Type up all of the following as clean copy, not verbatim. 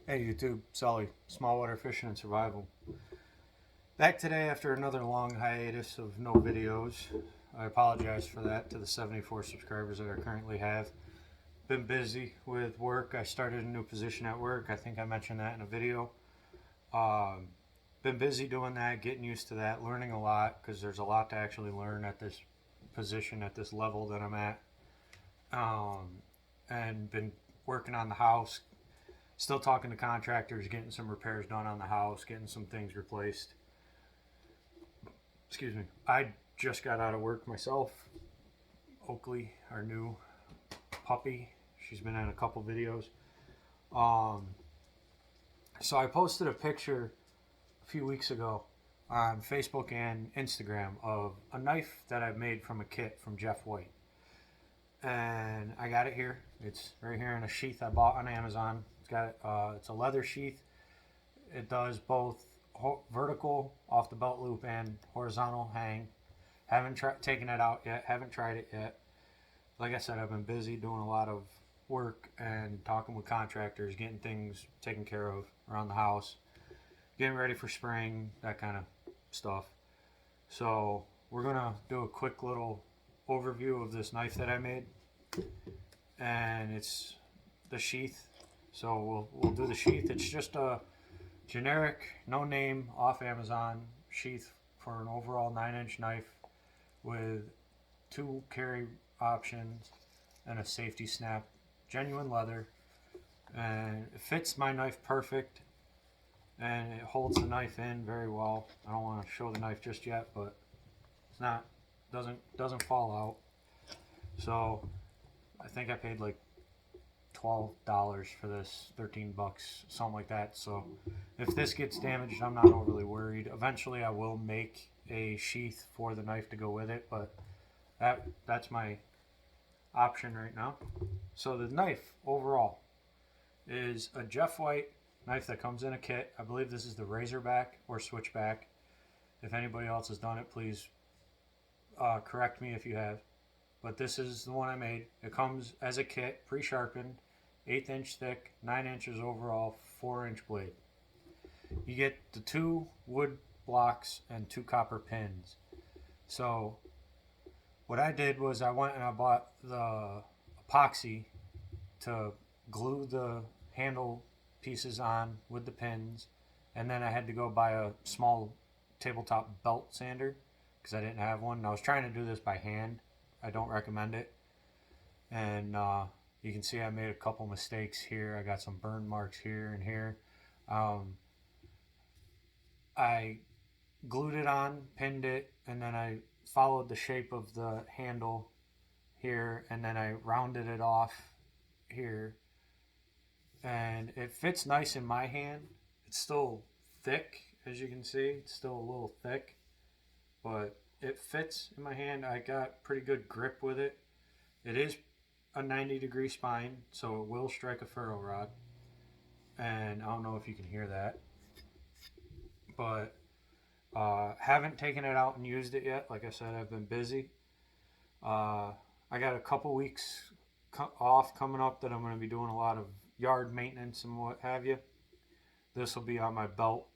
Hey YouTube, Sully, Smallwater Fishing and Survival. Back today after another long hiatus of no videos. I apologize for that to the 74 subscribers that I currently have. Been busy with work. I started a new position at work. I think I mentioned that in a video. Um, Been busy doing that, getting used to that, learning a lot because there's a lot to actually learn at this position, at this level that I'm at. And been working on the house, still talking to contractors, getting some repairs done on the house, getting some things replaced. Excuse me. I just got out of work myself. Oakley, our new puppy, she's been in a couple videos. Um, so I posted a picture a few weeks ago on Facebook and Instagram of a knife that I made from a kit from Jeff White. And I got it here. It's right here in a sheath I bought on Amazon. It's a leather sheath. It does both vertical off the belt loop and horizontal hang. Haven't taken it out yet. Haven't tried it yet. Like I said, I've been busy doing a lot of work and talking with contractors, getting things taken care of around the house, getting ready for spring, that kind of stuff. So we're gonna do a quick little overview of this knife that I made, and it's the sheath. So we'll do the sheath. It's just a generic, no name, off Amazon sheath for an overall 9-inch knife with 2 carry options and a safety snap, genuine leather, and it fits my knife perfect, and it holds the knife in very well. I don't want to show the knife just yet, but it's not doesn't fall out. So I think I paid like $12 for this, 13 bucks, something like that. So if this gets damaged, I'm not overly worried. Eventually I will make a sheath for the knife to go with it, but that's my option right now. So the knife overall is a Jeff White knife that comes in a kit. I believe this is the Razorback or Switchback. If anybody else has done it, please correct me if you have. But this is the one I made. It comes as a kit, pre-sharpened, 1/8 inch thick, 9 inches overall, 4-inch blade. You get the 2 wood blocks and 2 copper pins. So what I did was I went and I bought the epoxy to glue the handle pieces on with the pins, and then I had to go buy a small tabletop belt sander because I didn't have one. And I was trying to do this by hand. I don't recommend it. And you can see I made a couple mistakes here. I got some burn marks here and here. Um, I glued it on, pinned it, and then I followed the shape of the handle here, and then I rounded it off here, and it fits nice in my hand. It's still thick, as you can see. It's still a little thick, but it fits in my hand. I got pretty good grip with it. It is a 90-degree spine, so it will strike a ferro rod. And I don't know if you can hear that, but haven't taken it out and used it yet. Like I said, I've been busy. I got a couple weeks off coming up that I'm going to be doing a lot of yard maintenance and what have you. This will be on my belt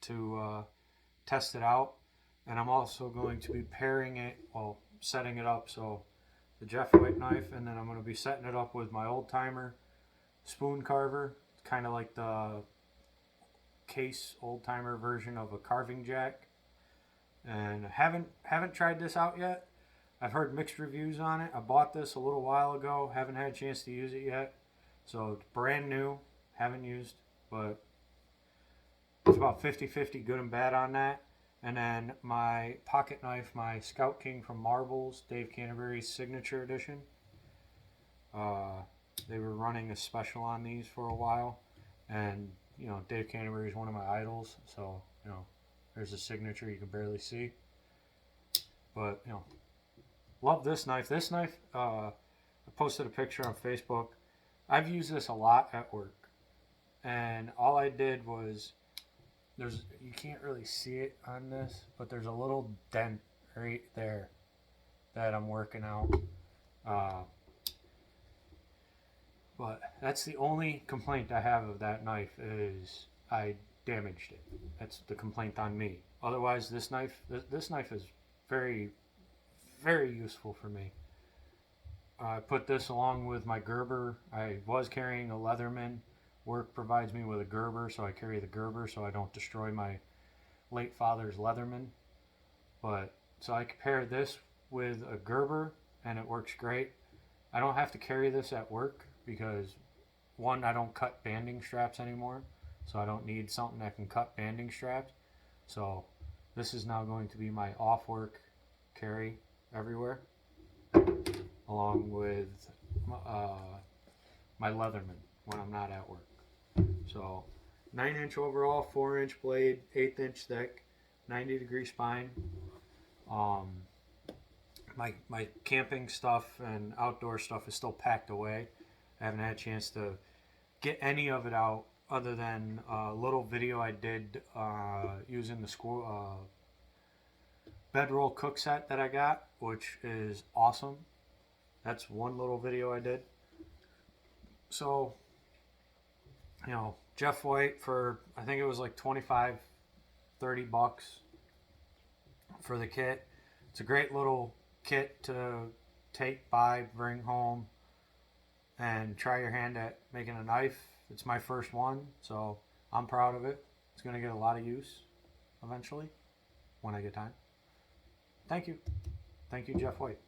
to test it out. And I'm also going to be pairing it, well, setting it up. So the Jeff White knife, and then I'm going to be setting it up with my old timer spoon carver, kind of like the case old timer version of a carving jack. And haven't tried this out yet. I've heard mixed reviews on it. I bought this a little while ago. Haven't had a chance to use it yet. So it's brand new. Haven't used, but it's about 50-50 good and bad on that. And then my pocket knife, my Scout King from Marbles, Dave Canterbury's signature edition. They were running a special on these for a while, and Dave Canterbury is one of my idols. So there's a signature you can barely see, but love this knife. This knife, I posted a picture on Facebook. I've used this a lot at work, and all I did was you can't really see it on this, but there's a little dent right there that I'm working out. Uh, But that's the only complaint I have of that knife is I damaged it. That's the complaint on me. Otherwise, this knife is very, very useful for me. I put this along with my Gerber. I was carrying a Leatherman. Work provides me with a Gerber, so I carry the Gerber so I don't destroy my late father's Leatherman. But so I compare this with a Gerber, and it works great. I don't have to carry this at work because one, I don't cut banding straps anymore, so I don't need something that can cut banding straps. So this is now going to be my off work carry everywhere, along with uh, my Leatherman when I'm not at work. So 9-inch overall, 4-inch blade, 1/8 inch thick, 90-degree spine. Um, my camping stuff and outdoor stuff is still packed away. I haven't had a chance to get any of it out other than a little video I did using the school bedroll cook set that I got, which is awesome. That's one little video I did. So, Jeff White for, I think it was like 25, 30 bucks for the kit. It's a great little kit to take by, bring home, and try your hand at making a knife. It's my first one, so I'm proud of it. It's going to get a lot of use eventually when I get time. Thank you. Thank you, Jeff White.